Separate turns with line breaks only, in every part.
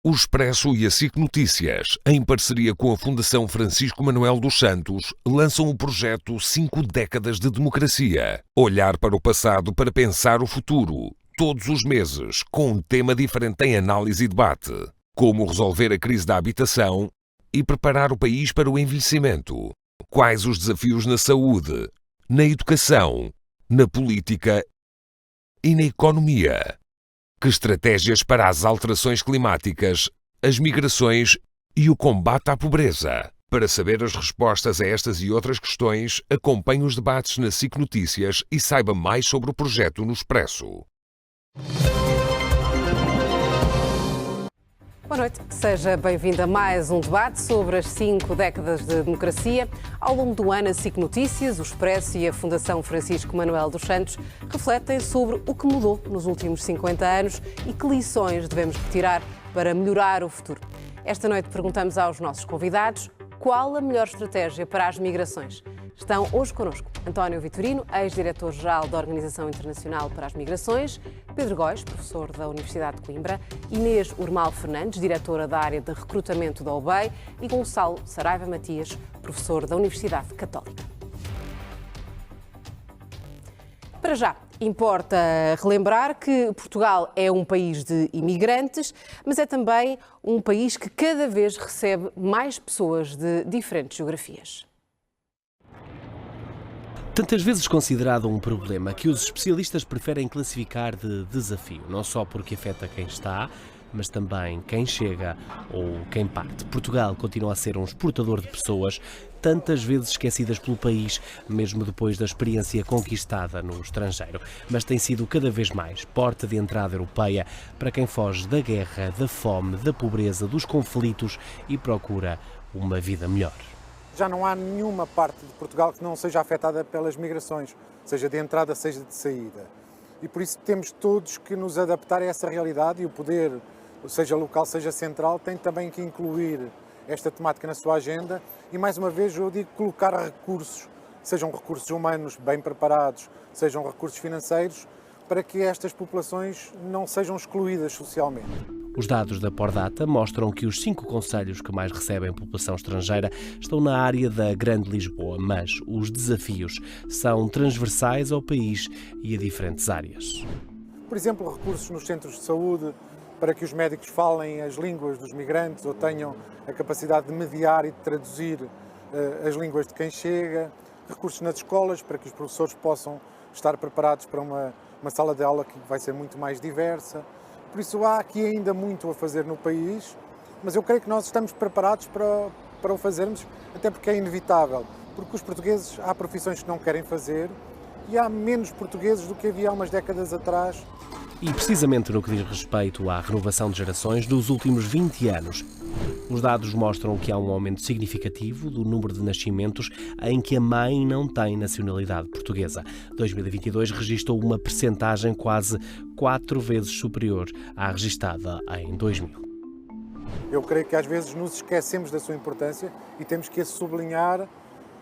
O Expresso e a SIC Notícias, em parceria com a Fundação Francisco Manuel dos Santos, lançam o projeto 5 décadas de democracia. Olhar para o passado para pensar o futuro. Todos os meses, com um tema diferente em análise e debate. Como resolver a crise da habitação e preparar o país para o envelhecimento. Quais os desafios na saúde, na educação, na política e na economia? Que estratégias para as alterações climáticas, as migrações e o combate à pobreza? Para saber as respostas a estas e outras questões, acompanhe os debates na SIC Notícias e saiba mais sobre o projeto no Expresso.
Boa noite, seja bem-vindo a mais um debate sobre as 5 décadas de democracia. Ao longo do ano, a SIC Notícias, o Expresso e a Fundação Francisco Manuel dos Santos refletem sobre o que mudou nos últimos 50 anos e que lições devemos retirar para melhorar o futuro. Esta noite perguntamos aos nossos convidados qual a melhor estratégia para as migrações. Estão hoje connosco António Vitorino, ex-diretor-geral da Organização Internacional para as Migrações, Pedro Góis, professor da Universidade de Coimbra, Inês Urmal Fernandes, diretora da área de recrutamento da OBEI e Gonçalo Saraiva Matias, professor da Universidade Católica. Para já, importa relembrar que Portugal é um país de imigrantes, mas é também um país que cada vez recebe mais pessoas de diferentes geografias.
Tantas vezes considerado um problema que os especialistas preferem classificar de desafio, não só porque afeta quem está, mas também quem chega ou quem parte. Portugal continua a ser um exportador de pessoas, tantas vezes esquecidas pelo país, mesmo depois da experiência conquistada no estrangeiro. Mas tem sido cada vez mais porta de entrada europeia para quem foge da guerra, da fome, da pobreza, dos conflitos e procura uma vida melhor.
Já não há nenhuma parte de Portugal que não seja afetada pelas migrações, seja de entrada, seja de saída. E por isso temos todos que nos adaptar a essa realidade e o poder, seja local, seja central, tem também que incluir esta temática na sua agenda e, mais uma vez, eu digo colocar recursos, sejam recursos humanos bem preparados, sejam recursos financeiros, para que estas populações não sejam excluídas socialmente.
Os dados da Pordata mostram que os 5 concelhos que mais recebem população estrangeira estão na área da Grande Lisboa, mas os desafios são transversais ao país e a diferentes áreas.
Por exemplo, recursos nos centros de saúde para que os médicos falem as línguas dos migrantes ou tenham a capacidade de mediar e de traduzir as línguas de quem chega. Recursos nas escolas para que os professores possam estar preparados para uma sala de aula que vai ser muito mais diversa. Por isso há aqui ainda muito a fazer no país, mas eu creio que nós estamos preparados para o fazermos, até porque é inevitável, porque os portugueses há profissões que não querem fazer e há menos portugueses do que havia há umas décadas atrás.
E precisamente no que diz respeito à renovação de gerações dos últimos 20 anos, os dados mostram que há um aumento significativo do número de nascimentos em que a mãe não tem nacionalidade portuguesa. 2022 registrou uma percentagem quase 4 vezes superior à registada em 2000.
Eu creio que às vezes nos esquecemos da sua importância e temos que a sublinhar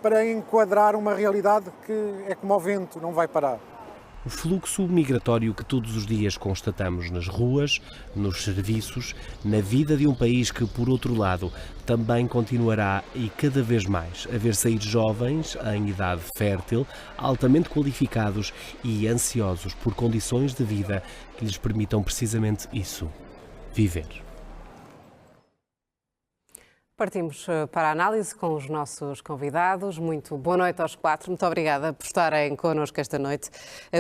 para enquadrar uma realidade que é como ao vento, não vai parar.
O fluxo migratório que todos os dias constatamos nas ruas, nos serviços, na vida de um país que, por outro lado, também continuará e cada vez mais a ver sair jovens em idade fértil, altamente qualificados e ansiosos por condições de vida que lhes permitam precisamente isso, viver.
Partimos para a análise com os nossos convidados. Muito boa noite aos 4. Muito obrigada por estarem connosco esta noite.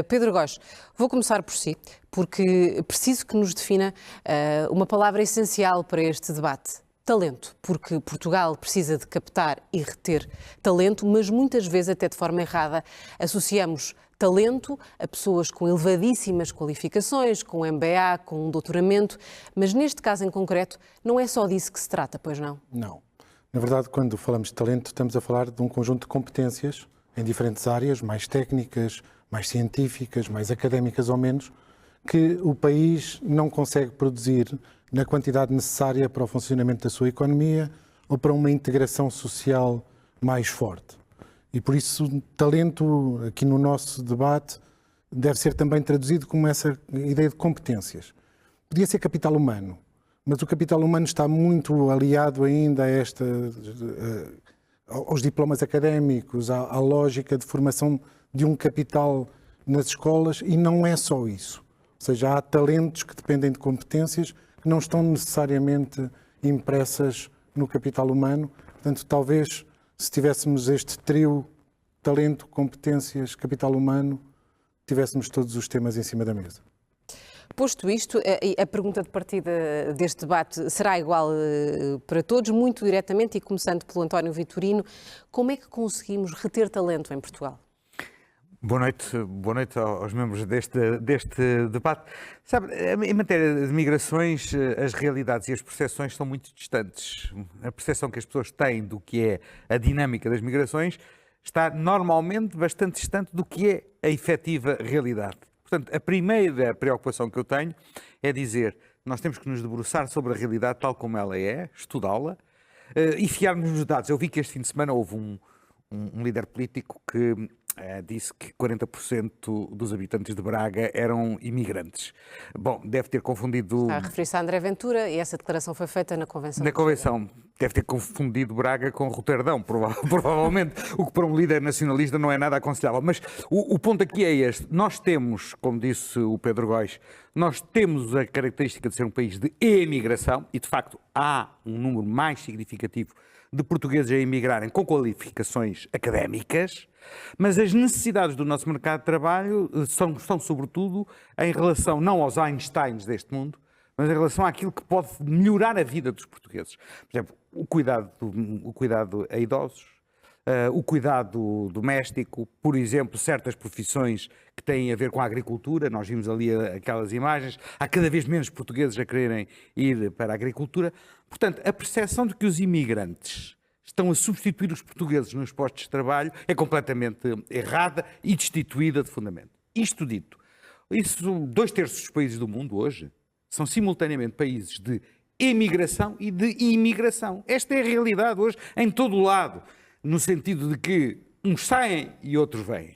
Pedro Góis, vou começar por si, porque preciso que nos defina uma palavra essencial para este debate. Talento, porque Portugal precisa de captar e reter talento, mas muitas vezes, até de forma errada, associamos talento a pessoas com elevadíssimas qualificações, com MBA, com um doutoramento, mas neste caso em concreto não é só disso que se trata, pois não?
Não. Na verdade, quando falamos de talento, estamos a falar de um conjunto de competências em diferentes áreas, mais técnicas, mais científicas, mais académicas ou menos, que o país não consegue produzir na quantidade necessária para o funcionamento da sua economia ou para uma integração social mais forte. E por isso, talento, aqui no nosso debate, deve ser também traduzido como essa ideia de competências. Podia ser capital humano, mas o capital humano está muito aliado ainda a aos diplomas académicos, à lógica de formação de um capital nas escolas, e não é só isso. Ou seja, há talentos que dependem de competências que não estão necessariamente impressas no capital humano. Portanto, talvez, se tivéssemos este trio, talento, competências, capital humano, tivéssemos todos os temas em cima da mesa.
Posto isto, a pergunta de partida deste debate será igual para todos, muito diretamente, e começando pelo António Vitorino. Como é que conseguimos reter talento em Portugal?
Boa noite aos membros deste debate. Sabe, em matéria de migrações, as realidades e as percepções são muito distantes. A percepção que as pessoas têm do que é a dinâmica das migrações está normalmente bastante distante do que é a efetiva realidade. Portanto, a primeira preocupação que eu tenho é dizer que nós temos que nos debruçar sobre a realidade tal como ela é, estudá-la e fiarmos nos dados. Eu vi que este fim de semana houve um líder político que disse que 40% dos habitantes de Braga eram imigrantes. Bom, deve ter confundido...
Está a referir-se a André Ventura e essa declaração foi feita na Convenção.
Na Convenção. Deve ter confundido Braga com Roterdão, provavelmente, o que para um líder nacionalista não é nada aconselhável. Mas o ponto aqui é este. Nós temos, como disse o Pedro Góis, nós temos a característica de ser um país de emigração e, de facto, há um número mais significativo de portugueses a emigrarem com qualificações académicas, mas as necessidades do nosso mercado de trabalho são sobretudo em relação não aos Einsteins deste mundo, mas em relação àquilo que pode melhorar a vida dos portugueses. Por exemplo, o cuidado a idosos, o cuidado doméstico, por exemplo, certas profissões que têm a ver com a agricultura. Nós vimos ali aquelas imagens, há cada vez menos portugueses a quererem ir para a agricultura. Portanto, a percepção de que os imigrantes estão a substituir os portugueses nos postos de trabalho é completamente errada e destituída de fundamento. Isto dito, 2/3 dos países do mundo hoje são simultaneamente países de emigração e de imigração. Esta é a realidade hoje em todo o lado, no sentido de que uns saem e outros vêm.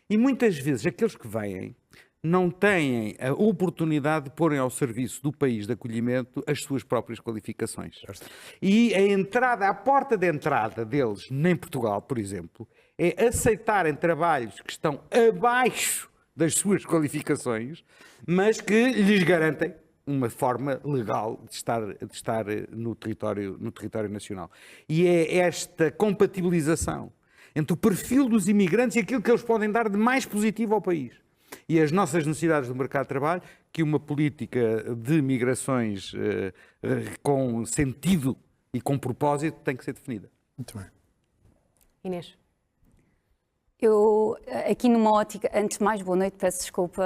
E muitas vezes aqueles que vêm não têm a oportunidade de porem ao serviço do país de acolhimento as suas próprias qualificações. E a porta de entrada deles, em Portugal, por exemplo, é aceitarem trabalhos que estão abaixo das suas qualificações, mas que lhes garantem uma forma legal de estar no território nacional. E é esta compatibilização entre o perfil dos imigrantes e aquilo que eles podem dar de mais positivo ao país e as nossas necessidades do mercado de trabalho, que uma política de migrações com sentido e com propósito tem que ser definida.
Muito bem.
Inês.
Eu, aqui numa ótica, antes de mais, boa noite, peço desculpa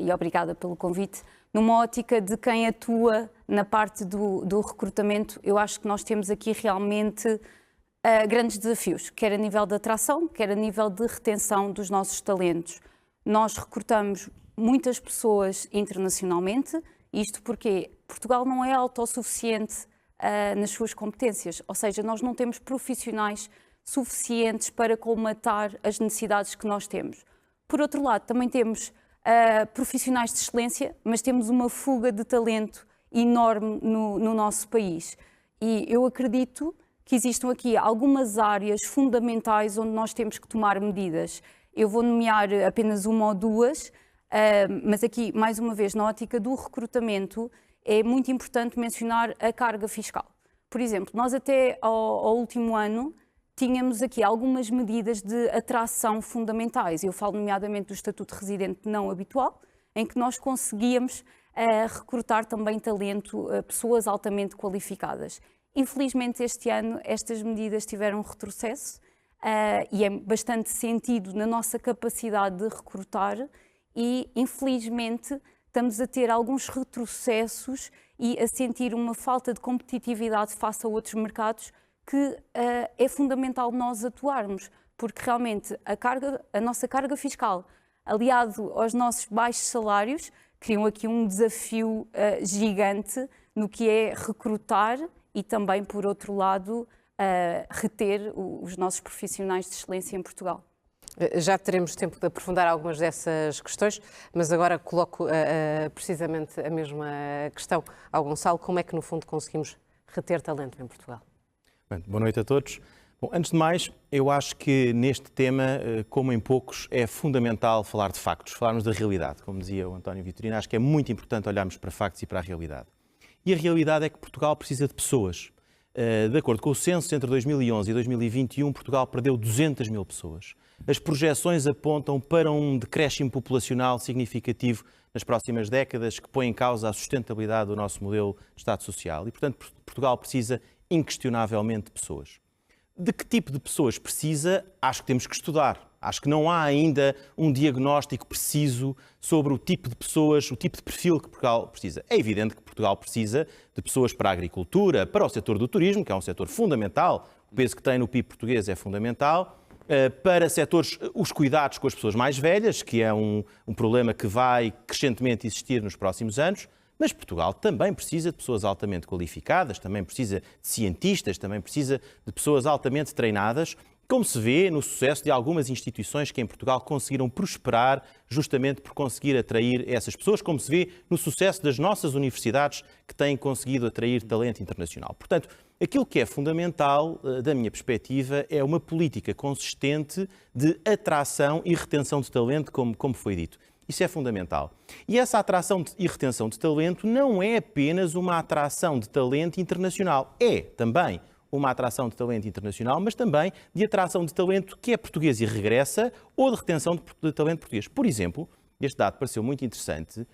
e obrigada pelo convite. Numa ótica de quem atua na parte do recrutamento, eu acho que nós temos aqui realmente grandes desafios, quer a nível de atração, quer a nível de retenção dos nossos talentos. Nós recrutamos muitas pessoas internacionalmente, isto porque Portugal não é autossuficiente nas suas competências, ou seja, nós não temos profissionais suficientes para colmatar as necessidades que nós temos. Por outro lado, também temos profissionais de excelência, mas temos uma fuga de talento enorme no nosso país. E eu acredito que existam aqui algumas áreas fundamentais onde nós temos que tomar medidas. Eu vou nomear apenas uma ou duas, mas aqui, mais uma vez, na ótica do recrutamento, é muito importante mencionar a carga fiscal. Por exemplo, nós até ao último ano tínhamos aqui algumas medidas de atração fundamentais. Eu falo nomeadamente do Estatuto de Residente Não Habitual, em que nós conseguíamos recrutar também talento, pessoas altamente qualificadas. Infelizmente, este ano, estas medidas tiveram um retrocesso e é bastante sentido na nossa capacidade de recrutar e, infelizmente, estamos a ter alguns retrocessos e a sentir uma falta de competitividade face a outros mercados que é fundamental nós atuarmos, porque realmente a nossa carga fiscal, aliado aos nossos baixos salários, criam aqui um desafio gigante no que é recrutar e também, por outro lado, reter os nossos profissionais de excelência em Portugal.
Já teremos tempo de aprofundar algumas dessas questões, mas agora coloco precisamente a mesma questão ao Gonçalo. Como é que, no fundo, conseguimos reter talento em Portugal?
Bem, boa noite a todos. Bom, antes de mais, eu acho que neste tema, como em poucos, é fundamental falar de factos, falarmos da realidade. Como dizia o António Vitorino, acho que é muito importante olharmos para factos e para a realidade. E a realidade é que Portugal precisa de pessoas. De acordo com o censo, entre 2011 e 2021, Portugal perdeu 200 mil pessoas. As projeções apontam para um decréscimo populacional significativo nas próximas décadas que põe em causa a sustentabilidade do nosso modelo de Estado Social. E, portanto, Portugal precisa inquestionavelmente de pessoas. De que tipo de pessoas precisa? Acho que temos que estudar. Acho que não há ainda um diagnóstico preciso sobre o tipo de pessoas, o tipo de perfil que Portugal precisa. É evidente que Portugal precisa de pessoas para a agricultura, para o setor do turismo, que é um setor fundamental. O peso que tem no PIB português é fundamental. Para setores, os cuidados com as pessoas mais velhas, que é um problema que vai crescentemente existir nos próximos anos. Mas Portugal também precisa de pessoas altamente qualificadas, também precisa de cientistas, também precisa de pessoas altamente treinadas, como se vê no sucesso de algumas instituições que em Portugal conseguiram prosperar justamente por conseguir atrair essas pessoas, como se vê no sucesso das nossas universidades que têm conseguido atrair talento internacional. Portanto, aquilo que é fundamental, da minha perspectiva, é uma política consistente de atração e retenção de talento, como foi dito. Isso é fundamental. E essa atração e retenção de talento não é apenas uma atração de talento internacional. É também uma atração de talento internacional, mas também de atração de talento que é português e regressa ou de retenção de talento português. Por exemplo, este dado pareceu muito interessante.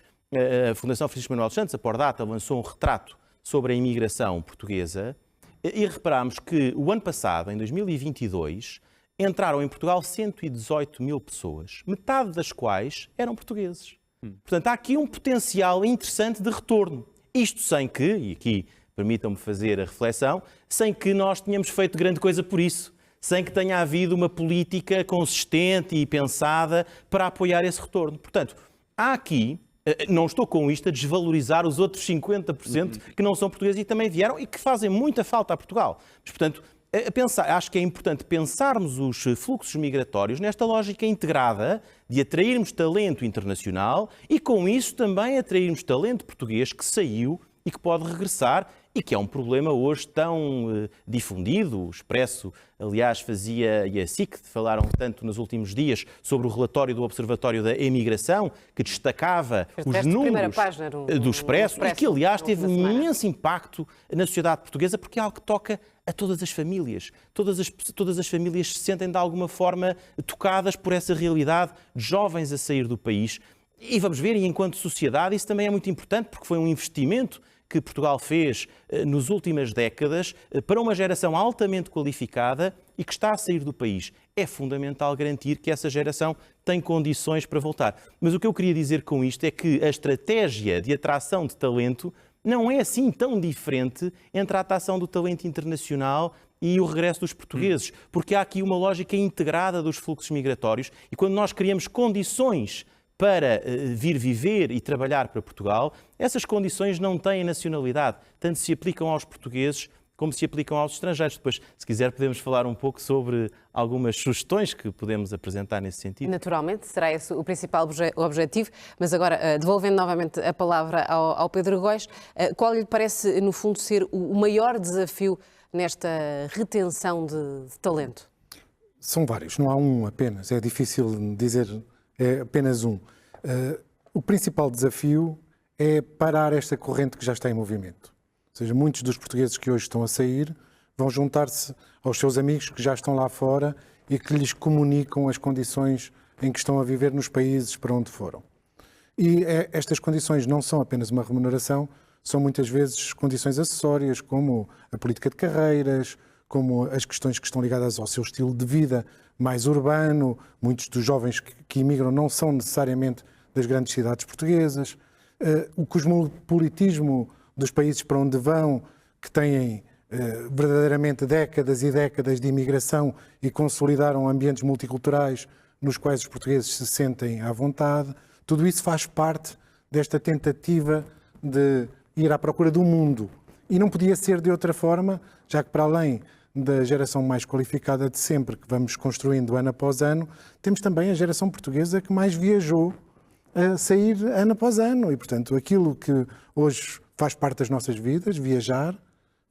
A Fundação Francisco Manuel dos Santos, a Pordata, lançou um retrato sobre a imigração portuguesa e reparámos que o ano passado, em 2022, entraram em Portugal 118 mil pessoas, metade das quais eram portugueses. Portanto, há aqui um potencial interessante de retorno. Isto sem que, e aqui permitam-me fazer a reflexão, sem que nós tenhamos feito grande coisa por isso, sem que tenha havido uma política consistente e pensada para apoiar esse retorno. Portanto, há aqui, não estou com isto a desvalorizar os outros 50% que não são portugueses e também vieram e que fazem muita falta a Portugal. Mas, portanto, acho que é importante pensarmos os fluxos migratórios nesta lógica integrada de atrairmos talento internacional e, com isso, também atrairmos talento português que saiu e que pode regressar e que é um problema hoje tão difundido. O Expresso, aliás, e a SIC falaram tanto nos últimos dias sobre o relatório do Observatório da Emigração, que destacava os números do Expresso e que, aliás, teve um imenso impacto na sociedade portuguesa porque é algo que toca a todas as famílias. Todas as famílias se sentem, de alguma forma, tocadas por essa realidade de jovens a sair do país. E vamos ver, e enquanto sociedade, isso também é muito importante porque foi um investimento que Portugal fez nas últimas décadas para uma geração altamente qualificada e que está a sair do país. É fundamental garantir que essa geração tem condições para voltar. Mas o que eu queria dizer com isto é que a estratégia de atração de talento não é assim tão diferente entre a atração do talento internacional e o regresso dos portugueses, porque há aqui uma lógica integrada dos fluxos migratórios e quando nós criamos condições para vir viver e trabalhar para Portugal, essas condições não têm nacionalidade, tanto se aplicam aos portugueses como se aplicam aos estrangeiros. Depois, se quiser, podemos falar um pouco sobre algumas sugestões que podemos apresentar nesse sentido.
Naturalmente, será esse o principal objetivo, mas agora, devolvendo novamente a palavra ao Pedro Góis, qual lhe parece, no fundo, ser o maior desafio nesta retenção de talento?
São vários, não há um apenas, é difícil dizer. É apenas um. O principal desafio é parar esta corrente que já está em movimento. Ou seja, muitos dos portugueses que hoje estão a sair vão juntar-se aos seus amigos que já estão lá fora e que lhes comunicam as condições em que estão a viver nos países para onde foram. E estas condições não são apenas uma remuneração, são muitas vezes condições acessórias, como a política de carreiras, como as questões que estão ligadas ao seu estilo de vida mais urbano. Muitos dos jovens que imigram não são necessariamente das grandes cidades portuguesas. O cosmopolitismo dos países para onde vão, que têm verdadeiramente décadas e décadas de imigração e consolidaram ambientes multiculturais nos quais os portugueses se sentem à vontade. Tudo isso faz parte desta tentativa de ir à procura do mundo. E não podia ser de outra forma, já que para além da geração mais qualificada de sempre, que vamos construindo ano após ano, temos também a geração portuguesa que mais viajou a sair ano após ano. E, portanto, aquilo que hoje faz parte das nossas vidas, viajar,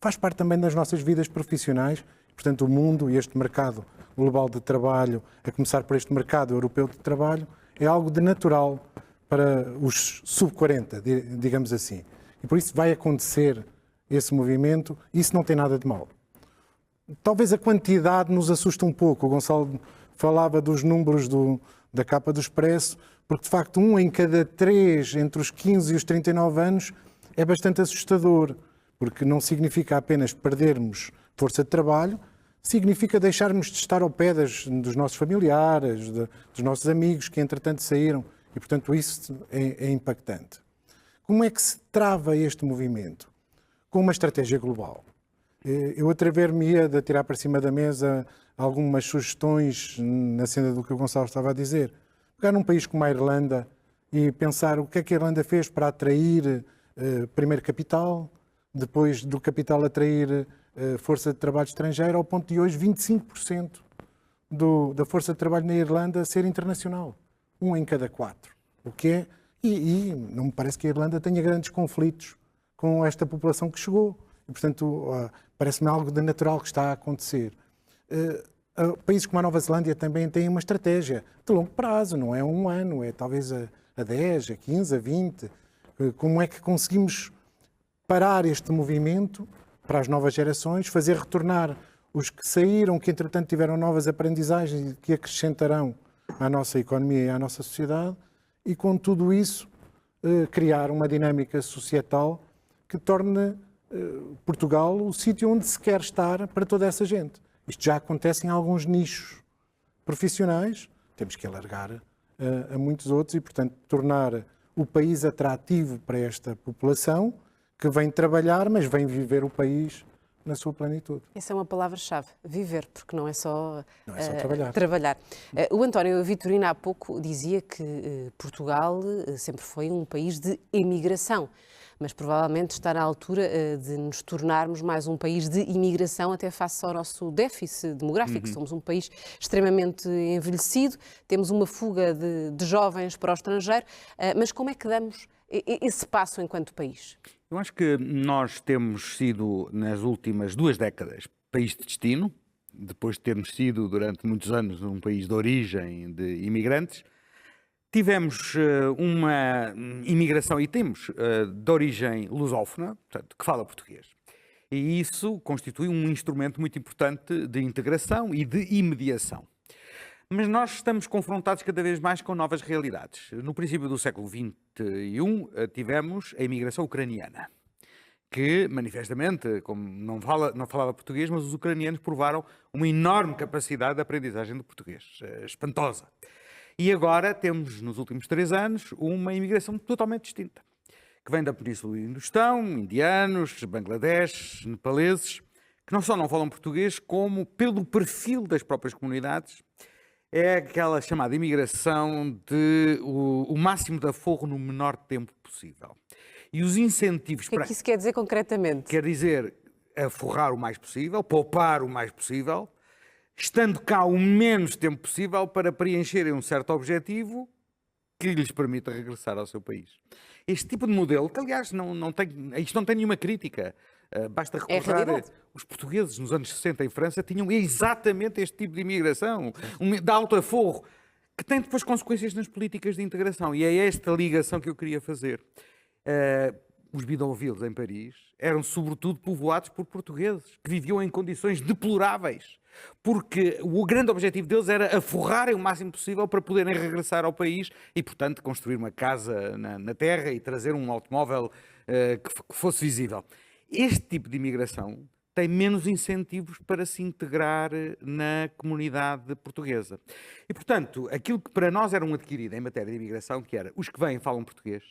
faz parte também das nossas vidas profissionais. Portanto, o mundo e este mercado global de trabalho, a começar por este mercado europeu de trabalho, é algo de natural para os sub-40, digamos assim. E por isso vai acontecer esse movimento, e isso não tem nada de mal. Talvez a quantidade nos assuste um pouco. O Gonçalo falava dos números da capa do Expresso, porque de facto 1 em cada 3 entre os 15 e os 39 anos é bastante assustador, porque não significa apenas perdermos força de trabalho, significa deixarmos de estar ao pé dos nossos familiares, dos nossos amigos que entretanto saíram, e portanto isso é impactante. Como é que se trava este movimento? Com uma estratégia global. Eu atrever-me-ia de tirar para cima da mesa algumas sugestões na cena do que o Gonçalo estava a dizer. Pegar num país como a Irlanda e pensar o que é que a Irlanda fez para atrair primeiro capital, depois do capital atrair força de trabalho estrangeira, ao ponto de hoje 25% da força de trabalho na Irlanda ser internacional. 1 em cada 4. O que é? E não me parece que a Irlanda tenha grandes conflitos com esta população que chegou. E, portanto, parece-me algo de natural que está a acontecer. Países como a Nova Zelândia também têm uma estratégia de longo prazo, não é um ano, é talvez a 10, a 15, a 20. Como é que conseguimos parar este movimento para as novas gerações, fazer retornar os que saíram, que entretanto tiveram novas aprendizagens e que acrescentarão à nossa economia e à nossa sociedade, e com tudo isso criar uma dinâmica societal que torne Portugal o sítio onde se quer estar para toda essa gente. Isto já acontece em alguns nichos profissionais, temos que alargar a muitos outros e, portanto, tornar o país atrativo para esta população que vem trabalhar, mas vem viver o país na sua plenitude.
Essa é uma palavra-chave, viver, porque não é só,
trabalhar.
O António Vitorino há pouco dizia que Portugal sempre foi um país de imigração, mas provavelmente está na altura de nos tornarmos mais um país de imigração até face ao nosso déficit demográfico. Somos um país extremamente envelhecido, temos uma fuga de jovens para o estrangeiro, mas como é que damos esse passo enquanto país?
Eu acho que nós temos sido, nas últimas 2 décadas, país de destino, depois de termos sido, durante muitos anos, um país de origem de imigrantes. Tivemos uma imigração, e temos, de origem lusófona, portanto, que fala português. E isso constitui um instrumento muito importante de integração e de imediação. Mas nós estamos confrontados cada vez mais com novas realidades. No princípio do século XXI, tivemos a imigração ucraniana, que, manifestamente, como não falava português, mas os ucranianos provaram uma enorme capacidade de aprendizagem do português, espantosa. E agora temos, nos últimos 3 anos, uma imigração totalmente distinta, que vem da Península do Hindustão, indianos, bangladesh, nepaleses, que não só não falam português, como, pelo perfil das próprias comunidades, é aquela chamada imigração de o máximo de aforro no menor tempo possível. E os incentivos...
O que é que isso quer dizer concretamente?
Quer dizer aforrar o mais possível, poupar o mais possível, estando cá o menos tempo possível para preencherem um certo objetivo que lhes permita regressar ao seu país. Este tipo de modelo, que aliás isto não tem nenhuma crítica, basta recordar, os portugueses nos anos 60 em França tinham exatamente este tipo de imigração, de alto aforro, que tem depois consequências nas políticas de integração. E é esta ligação que eu queria fazer. Os bidonvilles em Paris eram sobretudo povoados por portugueses, que viviam em condições deploráveis, porque o grande objetivo deles era aforrarem o máximo possível para poderem regressar ao país e, portanto, construir uma casa na terra e trazer um automóvel que fosse visível. Este tipo de imigração tem menos incentivos para se integrar na comunidade portuguesa. E, portanto, aquilo que para nós era um adquirido em matéria de imigração, que era os que vêm falam português,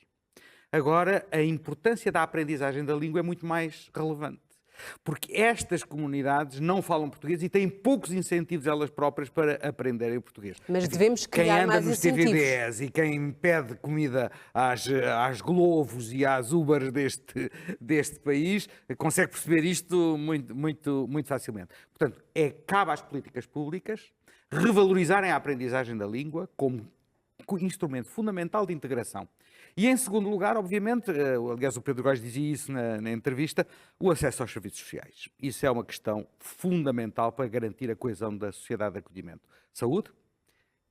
agora a importância da aprendizagem da língua é muito mais relevante. Porque estas comunidades não falam português e têm poucos incentivos elas próprias para aprenderem português.
Mas devemos criar mais incentivos.
Quem anda nos TVDs e quem pede comida às Globos e às Ubers deste país consegue perceber isto muito facilmente. Portanto, cabe às políticas públicas revalorizarem a aprendizagem da língua como instrumento fundamental de integração. E, em segundo lugar, obviamente, aliás, o Pedro Góes dizia isso na entrevista, o acesso aos serviços sociais. Isso é uma questão fundamental para garantir a coesão da sociedade de acolhimento. Saúde,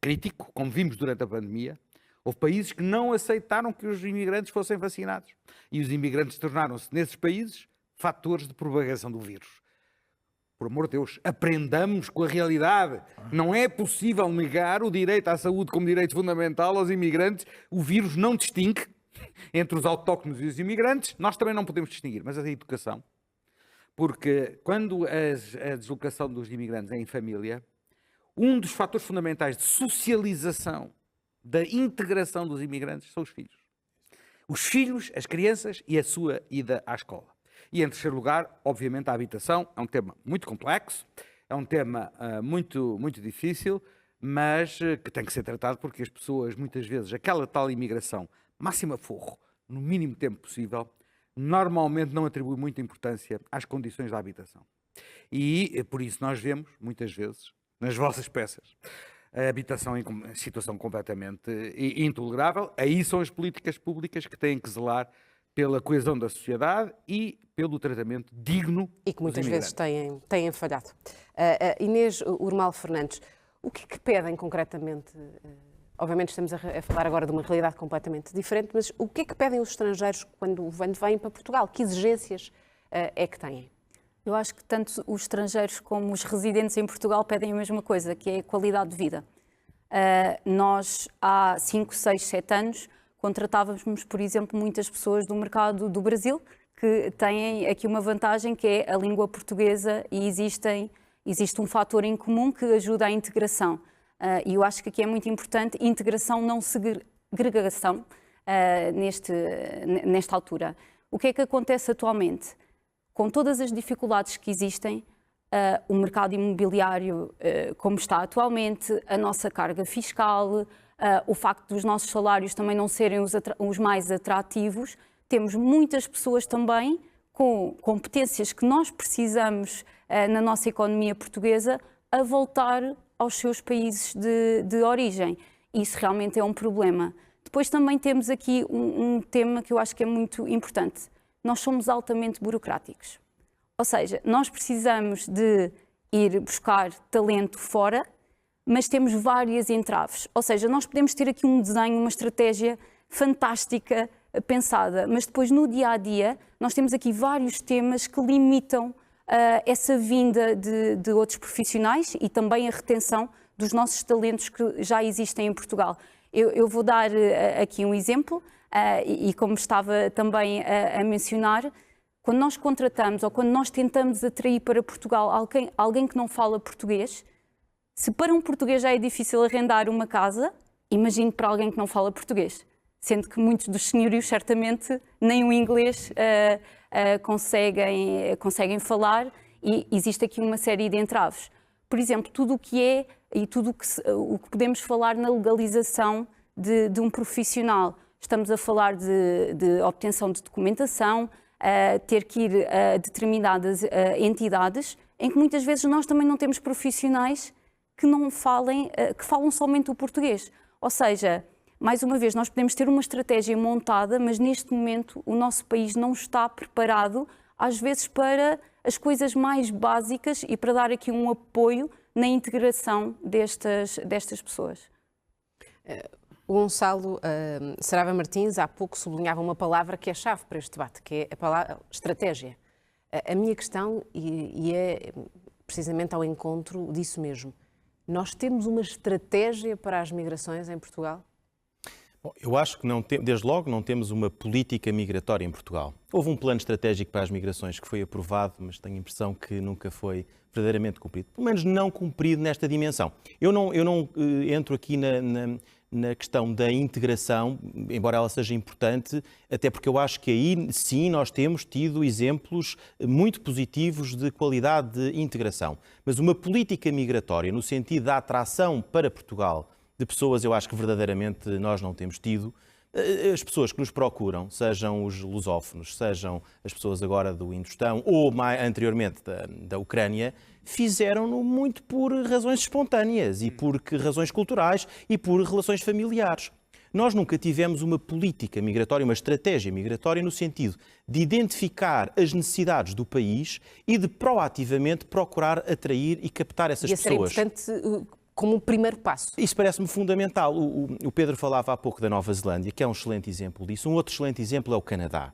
crítico, como vimos durante a pandemia. Houve países que não aceitaram que os imigrantes fossem vacinados. E os imigrantes tornaram-se, nesses países, fatores de propagação do vírus. Por amor de Deus, aprendamos com a realidade. Não é possível negar o direito à saúde como direito fundamental aos imigrantes. O vírus não distingue entre os autóctonos e os imigrantes. Nós também não podemos distinguir, mas a educação. Porque quando a deslocação dos imigrantes é em família, um dos fatores fundamentais de socialização, da integração dos imigrantes, são os filhos. Os filhos, as crianças e a sua ida à escola. E, em terceiro lugar, obviamente, a habitação é um tema muito complexo, é um tema muito difícil, mas que tem que ser tratado porque as pessoas, muitas vezes, aquela tal imigração, máxima forro, no mínimo tempo possível, normalmente não atribui muita importância às condições da habitação. E, por isso, nós vemos, muitas vezes, nas vossas peças, a habitação em situação completamente intolerável. Aí são as políticas públicas que têm que zelar pela coesão da sociedade e pelo tratamento digno
e que muitas vezes têm falhado. Inês Urmal Fernandes, o que é que pedem concretamente? Obviamente estamos a falar agora de uma realidade completamente diferente, mas o que é que pedem os estrangeiros quando vêm para Portugal? Que exigências é que têm?
Eu acho que tanto os estrangeiros como os residentes em Portugal pedem a mesma coisa, que é a qualidade de vida. Nós, há 5, 6, 7 anos, contratávamos, por exemplo, muitas pessoas do mercado do Brasil que têm aqui uma vantagem que é a língua portuguesa e existe um fator em comum que ajuda à integração. E eu acho que aqui é muito importante integração, não segregação, nesta altura. O que é que acontece atualmente? Com todas as dificuldades que existem, o mercado imobiliário como está atualmente, a nossa carga fiscal, o facto dos nossos salários também não serem os mais atrativos, temos muitas pessoas também com competências que nós precisamos na nossa economia portuguesa a voltar aos seus países de origem. Isso realmente é um problema. Depois também temos aqui um tema que eu acho que é muito importante. Nós somos altamente burocráticos. Ou seja, nós precisamos de ir buscar talento fora, mas temos várias entraves. Ou seja, nós podemos ter aqui um desenho, uma estratégia fantástica, pensada, mas depois no dia-a-dia nós temos aqui vários temas que limitam essa vinda de outros profissionais e também a retenção dos nossos talentos que já existem em Portugal. Eu vou dar aqui um exemplo e como estava também a mencionar, quando nós contratamos ou quando nós tentamos atrair para Portugal alguém que não fala português, se para um português já é difícil arrendar uma casa, imagine para alguém que não fala português. Sendo que muitos dos senhorios certamente nem o inglês conseguem falar e existe aqui uma série de entraves. Por exemplo, tudo o que é e tudo o que podemos falar na legalização de um profissional. Estamos a falar de obtenção de documentação, ter que ir a determinadas entidades em que muitas vezes nós também não temos profissionais que falam somente o português. Ou seja, mais uma vez, nós podemos ter uma estratégia montada, mas neste momento o nosso país não está preparado, às vezes, para as coisas mais básicas e para dar aqui um apoio na integração destas pessoas.
O Gonçalo Saraiva Martins há pouco sublinhava uma palavra que é chave para este debate, que é a palavra estratégia. A minha questão, e é precisamente ao encontro disso mesmo, nós temos uma estratégia para as migrações em Portugal?
Bom, eu acho que desde logo não temos uma política migratória em Portugal. Houve um plano estratégico para as migrações que foi aprovado, mas tenho a impressão que nunca foi verdadeiramente cumprido. Pelo menos não cumprido nesta dimensão. Eu não entro aqui na questão da integração, embora ela seja importante, até porque eu acho que aí sim nós temos tido exemplos muito positivos de qualidade de integração. Mas uma política migratória, no sentido da atração para Portugal de pessoas, eu acho que verdadeiramente nós não temos tido. As pessoas que nos procuram, sejam os lusófonos, sejam as pessoas agora do Indostão ou mais anteriormente da Ucrânia, fizeram-no muito por razões espontâneas e por razões culturais e por relações familiares. Nós nunca tivemos uma política migratória, uma estratégia migratória no sentido de identificar as necessidades do país e de proativamente procurar atrair e captar essas pessoas.
Isso era importante como um primeiro passo.
Isso parece-me fundamental. O Pedro falava há pouco da Nova Zelândia, que é um excelente exemplo disso. Um outro excelente exemplo é o Canadá.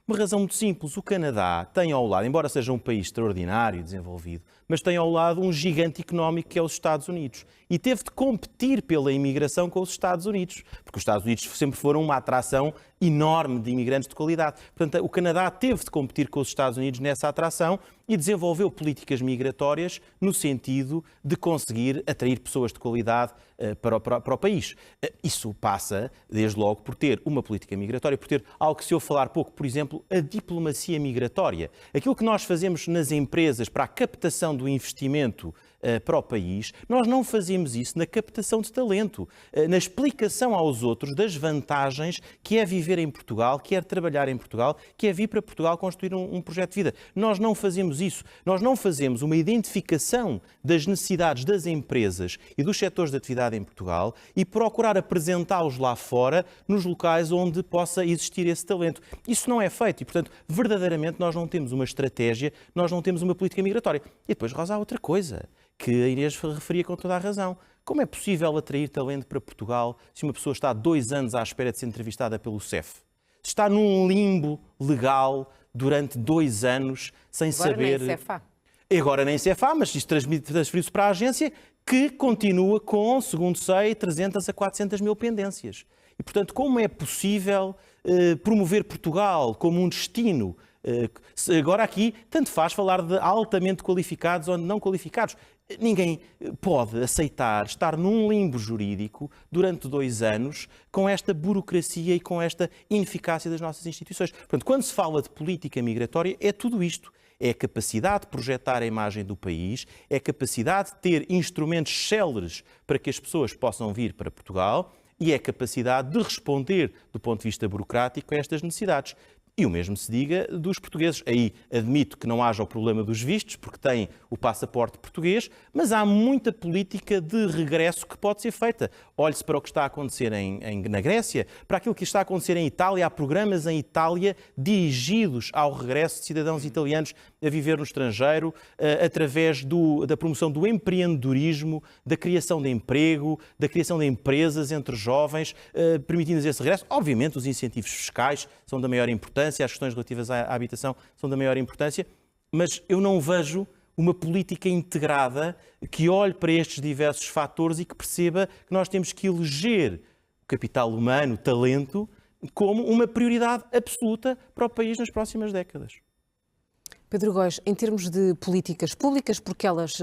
Uma razão muito simples, o Canadá tem ao lado, embora seja um país extraordinário e desenvolvido, mas tem ao lado um gigante económico que é os Estados Unidos. E teve de competir pela imigração com os Estados Unidos, porque os Estados Unidos sempre foram uma atração enorme de imigrantes de qualidade. Portanto, o Canadá teve de competir com os Estados Unidos nessa atração e desenvolveu políticas migratórias no sentido de conseguir atrair pessoas de qualidade para o país. Isso passa, desde logo, por ter uma política migratória, por ter algo que se ouve falar pouco, por exemplo, a diplomacia migratória. Aquilo que nós fazemos nas empresas para a captação do investimento para o país, nós não fazemos isso na captação de talento, na explicação aos outros das vantagens que é viver em Portugal, que é trabalhar em Portugal, que é vir para Portugal construir um projeto de vida. Nós não fazemos isso. Nós não fazemos uma identificação das necessidades das empresas e dos setores de atividade em Portugal e procurar apresentá-los lá fora, nos locais onde possa existir esse talento. Isso não é feito e, portanto, verdadeiramente nós não temos uma estratégia, nós não temos uma política migratória. E depois, Rosa, há outra coisa que a Inês referia com toda a razão. Como é possível atrair talento para Portugal se uma pessoa está há 2 anos à espera de ser entrevistada pelo CEF? Está num limbo legal durante 2 anos sem saber...
Nem CEF há.
Agora nem CEF há, mas isto transferiu-se para a agência que continua com, segundo sei, 300 a 400 mil pendências. E, portanto, como é possível promover Portugal como um destino? Agora aqui, tanto faz falar de altamente qualificados ou não qualificados. Ninguém pode aceitar estar num limbo jurídico durante 2 anos com esta burocracia e com esta ineficácia das nossas instituições. Portanto, quando se fala de política migratória, é tudo isto. É a capacidade de projetar a imagem do país, é a capacidade de ter instrumentos céleres para que as pessoas possam vir para Portugal e é a capacidade de responder, do ponto de vista burocrático, a estas necessidades. E o mesmo se diga dos portugueses. Aí admito que não haja o problema dos vistos, porque têm o passaporte português, mas há muita política de regresso que pode ser feita. Olhe-se para o que está a acontecer na Grécia, para aquilo que está a acontecer em Itália. Há programas em Itália dirigidos ao regresso de cidadãos italianos a viver no estrangeiro, através da promoção do empreendedorismo, da criação de emprego, da criação de empresas entre jovens, permitindo esse regresso. Obviamente, os incentivos fiscais são da maior importância, as questões relativas à habitação são da maior importância, mas eu não vejo uma política integrada que olhe para estes diversos fatores e que perceba que nós temos que eleger o capital humano, o talento, como uma prioridade absoluta para o país nas próximas décadas.
Pedro Góis, em termos de políticas públicas, porque elas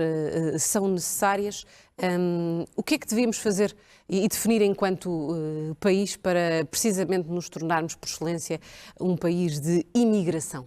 são necessárias, o que é que devíamos fazer e definir enquanto país para precisamente nos tornarmos, por excelência, um país de imigração?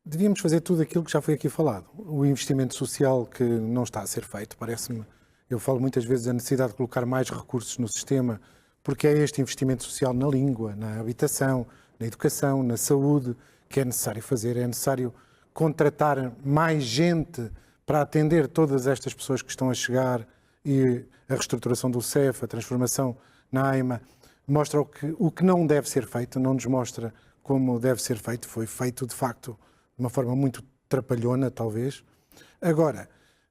Devíamos fazer tudo aquilo que já foi aqui falado. O investimento social que não está a ser feito, parece-me, eu falo muitas vezes da necessidade de colocar mais recursos no sistema, porque é este investimento social na língua, na habitação, na educação, na saúde, que é necessário fazer. É necessário contratar mais gente para atender todas estas pessoas que estão a chegar, e a reestruturação do CEF, a transformação na AIMA, mostra o que não deve ser feito, não nos mostra como deve ser feito. Foi feito, de facto, de uma forma muito trapalhona, talvez. Agora,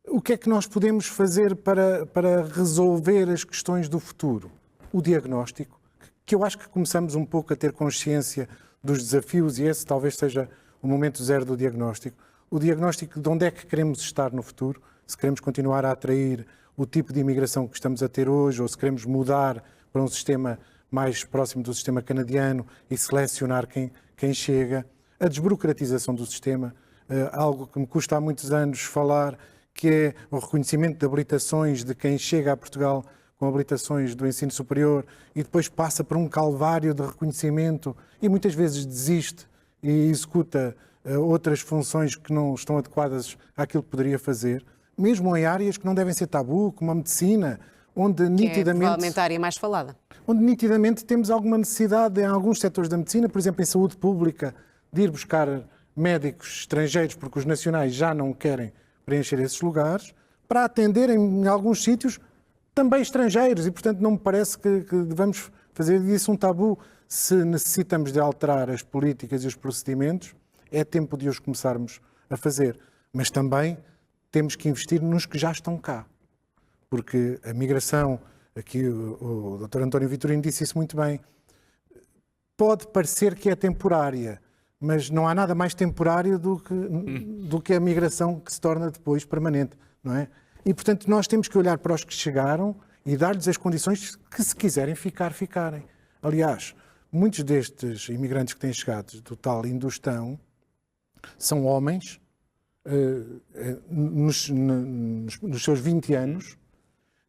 o que é que nós podemos fazer para resolver as questões do futuro? O diagnóstico, que eu acho que começamos um pouco a ter consciência dos desafios, e esse talvez seja o momento zero do diagnóstico. O diagnóstico de onde é que queremos estar no futuro, se queremos continuar a atrair o tipo de imigração que estamos a ter hoje, ou se queremos mudar para um sistema mais próximo do sistema canadiano e selecionar quem chega. A desburocratização do sistema, algo que me custa há muitos anos falar, que é o reconhecimento de habilitações de quem chega a Portugal com habilitações do ensino superior e depois passa por um calvário de reconhecimento e muitas vezes desiste e executa outras funções que não estão adequadas àquilo que poderia fazer, mesmo em áreas que não devem ser tabu, como a medicina, onde nitidamente...
É provavelmente a área mais falada.
Onde nitidamente temos alguma necessidade em alguns setores da medicina, por exemplo, em saúde pública, de ir buscar médicos estrangeiros, porque os nacionais já não querem preencher esses lugares, para atenderem em alguns sítios também estrangeiros. E, portanto, não me parece que devamos fazer disso um tabu. Se necessitamos de alterar as políticas e os procedimentos, é tempo de os começarmos a fazer. Mas também temos que investir nos que já estão cá. Porque a migração, aqui o Dr. António Vitorino disse isso muito bem, pode parecer que é temporária, mas não há nada mais temporário do que a migração que se torna depois permanente, não é? E, portanto, nós temos que olhar para os que chegaram e dar-lhes as condições que, se quiserem ficar, ficarem. Aliás, muitos destes imigrantes que têm chegado do tal Indostão são homens nos seus 20 anos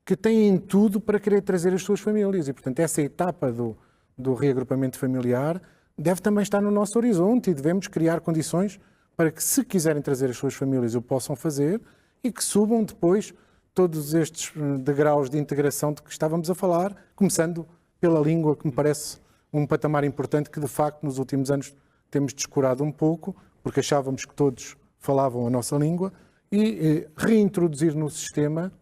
que têm tudo para querer trazer as suas famílias. E, portanto, essa etapa do reagrupamento familiar deve também estar no nosso horizonte e devemos criar condições para que, se quiserem trazer as suas famílias, o possam fazer e que subam depois todos estes degraus de integração de que estávamos a falar, começando pela língua, que me parece um patamar importante que, de facto, nos últimos anos temos descurado um pouco, porque achávamos que todos falavam a nossa língua, e reintroduzir no sistema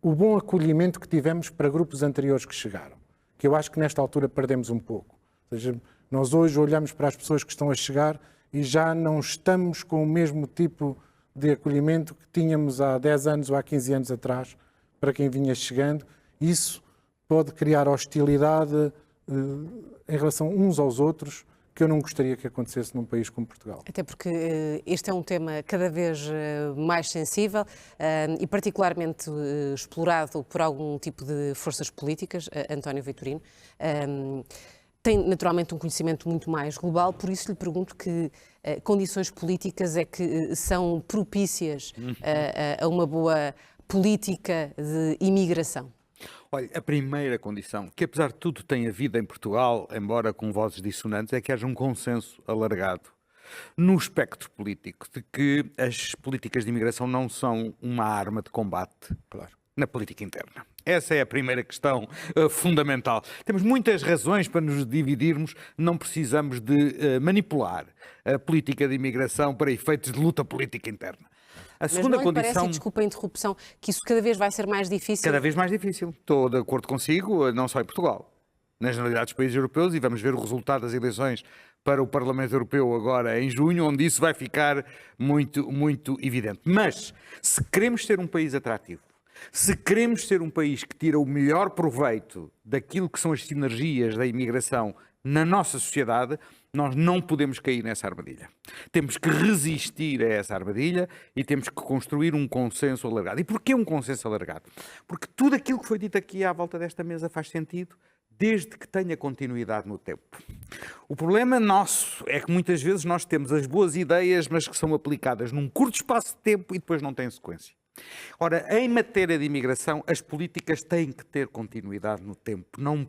o bom acolhimento que tivemos para grupos anteriores que chegaram, que eu acho que nesta altura perdemos um pouco. Ou seja, nós hoje olhamos para as pessoas que estão a chegar e já não estamos com o mesmo tipo de acolhimento que tínhamos há 10 anos ou há 15 anos atrás para quem vinha chegando. Isso pode criar hostilidade em relação uns aos outros, que eu não gostaria que acontecesse num país como Portugal.
Até porque este é um tema cada vez mais sensível e particularmente explorado por algum tipo de forças políticas, António Vitorino. Tem naturalmente um conhecimento muito mais global, por isso lhe pergunto que condições políticas é que são propícias a uma boa política de imigração.
Olha, a primeira condição, que apesar de tudo tem havido em Portugal, embora com vozes dissonantes, é que haja um consenso alargado no espectro político de que as políticas de imigração não são uma arma de combate na política interna. Essa é a primeira questão fundamental. Temos muitas razões para nos dividirmos, não precisamos de manipular a política de imigração para efeitos de luta política interna. A segunda
Mas não lhe
condição...
parece, desculpa a interrupção, que isso cada vez vai ser mais difícil?
Cada vez mais difícil. Estou de acordo consigo, não só em Portugal, na generalidade dos países europeus, e vamos ver o resultado das eleições para o Parlamento Europeu agora em junho, onde isso vai ficar muito, muito evidente. Mas, se queremos ser um país atrativo, se queremos ser um país que tira o melhor proveito daquilo que são as sinergias da imigração na nossa sociedade, nós não podemos cair nessa armadilha. Temos que resistir a essa armadilha e temos que construir um consenso alargado. E porquê um consenso alargado? Porque tudo aquilo que foi dito aqui à volta desta mesa faz sentido, desde que tenha continuidade no tempo. O problema nosso é que muitas vezes nós temos as boas ideias, mas que são aplicadas num curto espaço de tempo e depois não têm sequência. Ora, em matéria de imigração, as políticas têm que ter continuidade no tempo. Não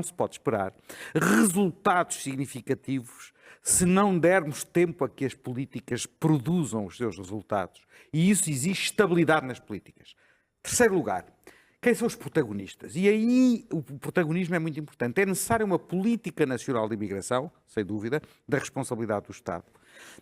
se pode esperar resultados significativos se não dermos tempo a que as políticas produzam os seus resultados. E isso exige estabilidade nas políticas. Terceiro lugar, quem são os protagonistas? E aí o protagonismo é muito importante. É necessária uma política nacional de imigração, sem dúvida, da responsabilidade do Estado.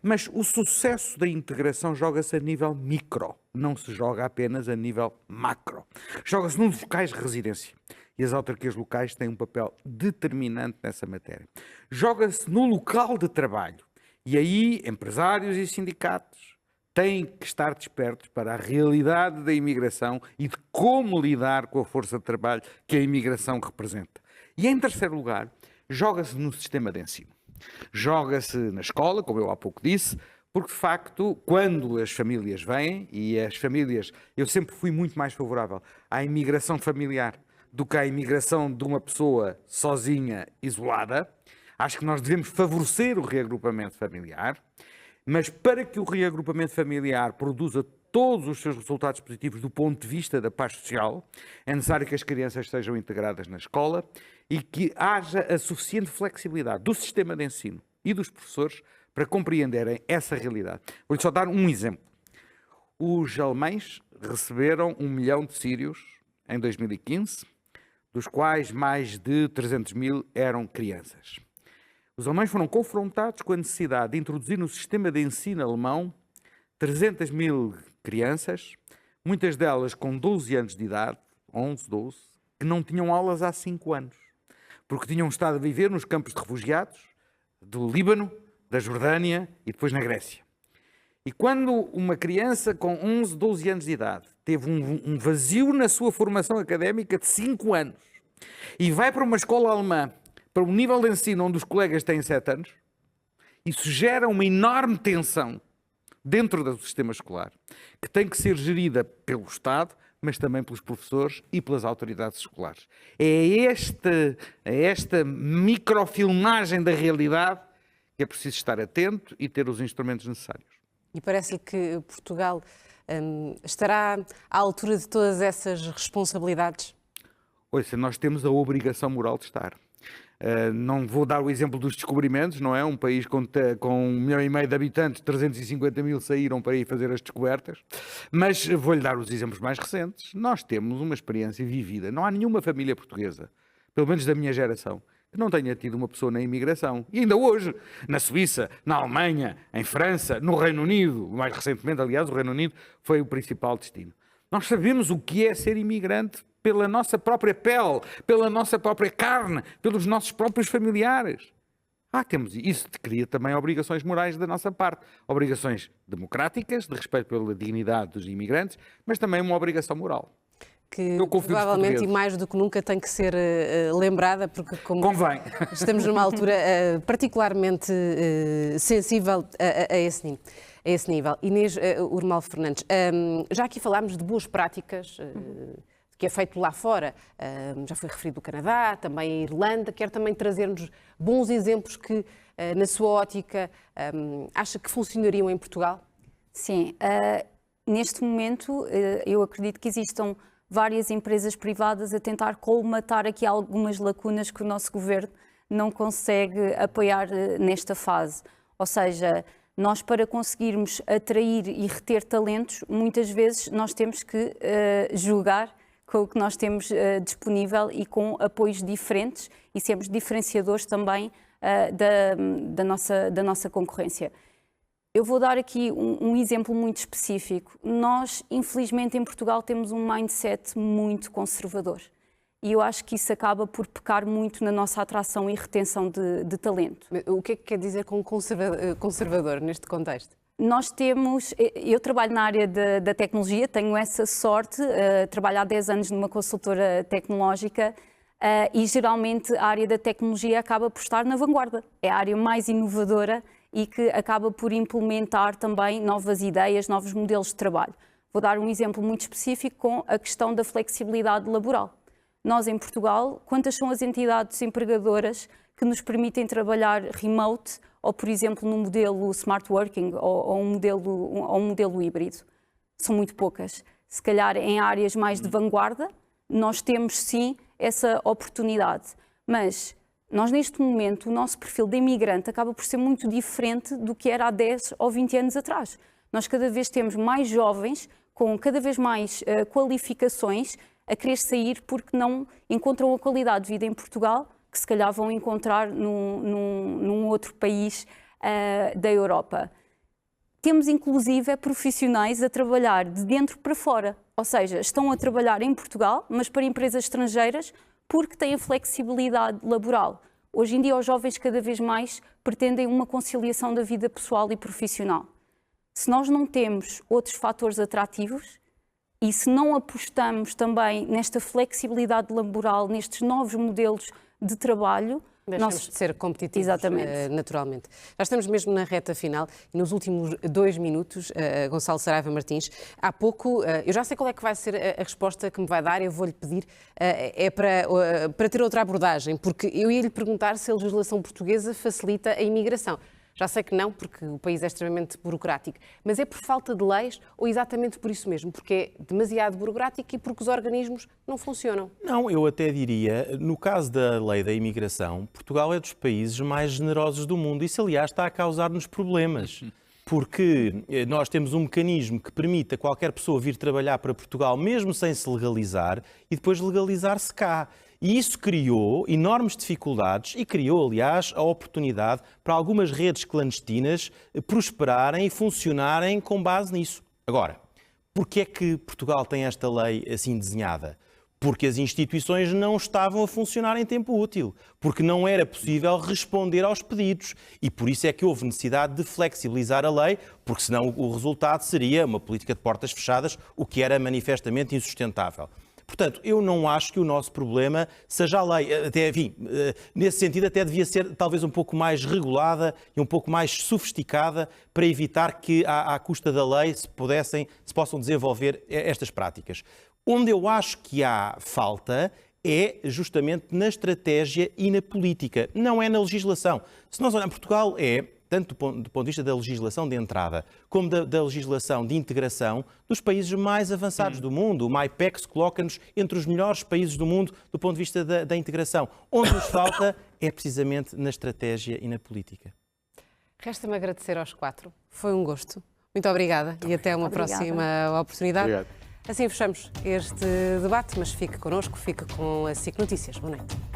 Mas o sucesso da integração joga-se a nível micro, não se joga apenas a nível macro. Joga-se nos locais de residência. E as autarquias locais têm um papel determinante nessa matéria. Joga-se no local de trabalho. E aí empresários e sindicatos têm que estar despertos para a realidade da imigração e de como lidar com a força de trabalho que a imigração representa. E em terceiro lugar, joga-se no sistema de ensino. Joga-se na escola, como eu há pouco disse, porque de facto, quando as famílias vêm, e as famílias, eu sempre fui muito mais favorável à imigração familiar do que à imigração de uma pessoa sozinha, isolada. Acho que nós devemos favorecer o reagrupamento familiar, mas para que o reagrupamento familiar produza todos os seus resultados positivos do ponto de vista da paz social, é necessário que as crianças sejam integradas na escola e que haja a suficiente flexibilidade do sistema de ensino e dos professores para compreenderem essa realidade. Vou-lhe só dar um exemplo. Os alemães receberam 1 milhão de sírios em 2015, dos quais mais de 300 mil eram crianças. Os alemães foram confrontados com a necessidade de introduzir no sistema de ensino alemão 300 mil crianças, muitas delas com 12 anos de idade, 11, 12, que não tinham aulas há 5 anos, porque tinham estado a viver nos campos de refugiados do Líbano, da Jordânia e depois na Grécia. E quando uma criança com 11, 12 anos de idade teve um vazio na sua formação académica de 5 anos e vai para uma escola alemã, para um nível de ensino onde os colegas têm 7 anos, isso gera uma enorme tensão dentro do sistema escolar, que tem que ser gerida pelo Estado, mas também pelos professores e pelas autoridades escolares. É esta microfilmagem da realidade que é preciso estar atento e ter os instrumentos necessários.
E parece-lhe que Portugal estará à altura de todas essas responsabilidades?
Ouça, nós temos a obrigação moral de estar. Não vou dar o exemplo dos descobrimentos, não é? Um país com 1,5 milhão de habitantes, 350 mil saíram para ir fazer as descobertas, mas vou-lhe dar os exemplos mais recentes. Nós temos uma experiência vivida. Não há nenhuma família portuguesa, pelo menos da minha geração, que não tenha tido uma pessoa na imigração. E ainda hoje, na Suíça, na Alemanha, em França, no Reino Unido, mais recentemente, aliás, o Reino Unido foi o principal destino. Nós sabemos o que é ser imigrante pela nossa própria pele, pela nossa própria carne, pelos nossos próprios familiares. Temos isso cria também obrigações morais da nossa parte. Obrigações democráticas, de respeito pela dignidade dos imigrantes, mas também uma obrigação moral.
Que provavelmente e mais do que nunca tem que ser lembrada, porque como
convém.
Estamos numa altura particularmente sensível a esse nível. Inês Urmal Fernandes, já aqui falámos de boas práticas que é feito lá fora, já foi referido o Canadá, também a Irlanda, quero também trazer-nos bons exemplos que, na sua ótica, acha que funcionariam em Portugal?
Sim, neste momento eu acredito que existam várias empresas privadas a tentar colmatar aqui algumas lacunas que o nosso governo não consegue apoiar nesta fase. Ou seja, nós para conseguirmos atrair e reter talentos, muitas vezes nós temos que jogar com o que nós temos disponível e com apoios diferentes e sermos diferenciadores também da nossa concorrência. Eu vou dar aqui um exemplo muito específico. Nós, infelizmente, em Portugal temos um mindset muito conservador e eu acho que isso acaba por pecar muito na nossa atração e retenção de talento.
O que é que quer dizer com conservador neste contexto?
Nós temos, eu trabalho na área da tecnologia, tenho essa sorte, trabalho há 10 anos numa consultora tecnológica e geralmente a área da tecnologia acaba por estar na vanguarda. É a área mais inovadora e que acaba por implementar também novas ideias, novos modelos de trabalho. Vou dar um exemplo muito específico com a questão da flexibilidade laboral. Nós em Portugal, quantas são as entidades empregadoras que nos permitem trabalhar remote ou, por exemplo, no modelo smart working ou um modelo híbrido? São muito poucas. Se calhar em áreas mais de vanguarda, nós temos sim essa oportunidade. Mas nós neste momento, o nosso perfil de imigrante acaba por ser muito diferente do que era há 10 ou 20 anos atrás. Nós cada vez temos mais jovens com cada vez mais qualificações a querer sair porque não encontram a qualidade de vida em Portugal que se calhar vão encontrar num outro país da Europa. Temos inclusive profissionais a trabalhar de dentro para fora, ou seja, estão a trabalhar em Portugal, mas para empresas estrangeiras porque têm a flexibilidade laboral. Hoje em dia os jovens cada vez mais pretendem uma conciliação da vida pessoal e profissional. Se nós não temos outros fatores atrativos e se não apostamos também nesta flexibilidade laboral, nestes novos modelos de trabalho,
deixamos de ser competitivos. Exatamente. Naturalmente. Já estamos mesmo na reta final e nos últimos 2 minutos, Gonçalo Saraiva Martins, há pouco, eu já sei qual é que vai ser a resposta que me vai dar, eu vou-lhe pedir, para ter outra abordagem, porque eu ia-lhe perguntar se a legislação portuguesa facilita a imigração. Já sei que não, porque o país é extremamente burocrático, mas é por falta de leis ou exatamente por isso mesmo? Porque é demasiado burocrático e porque os organismos não funcionam?
Não, eu até diria, no caso da lei da imigração, Portugal é dos países mais generosos do mundo. Isso, aliás, está a causar-nos problemas. Porque nós temos um mecanismo que permite a qualquer pessoa vir trabalhar para Portugal, mesmo sem se legalizar, e depois legalizar-se cá. E isso criou enormes dificuldades e criou, aliás, a oportunidade para algumas redes clandestinas prosperarem e funcionarem com base nisso. Agora, porquê é que Portugal tem esta lei assim desenhada? Porque as instituições não estavam a funcionar em tempo útil, porque não era possível responder aos pedidos. E por isso é que houve necessidade de flexibilizar a lei, porque senão o resultado seria uma política de portas fechadas, o que era manifestamente insustentável. Portanto, eu não acho que o nosso problema seja a lei. Até, enfim, nesse sentido, até devia ser talvez um pouco mais regulada e um pouco mais sofisticada para evitar que, à custa da lei, se possam desenvolver estas práticas. Onde eu acho que há falta é justamente na estratégia e na política, não é na legislação. Se nós olharmos, Portugal tanto do ponto de vista da legislação de entrada como da legislação de integração, dos países mais avançados do mundo. O MyPEX coloca-nos entre os melhores países do mundo do ponto de vista da integração. Onde nos falta é precisamente na estratégia e na política.
Resta-me agradecer aos 4. Foi um gosto. Muito obrigada e até uma próxima oportunidade.
Obrigado.
Assim fechamos este debate, mas fique connosco, fique com a SIC Notícias. Boa noite.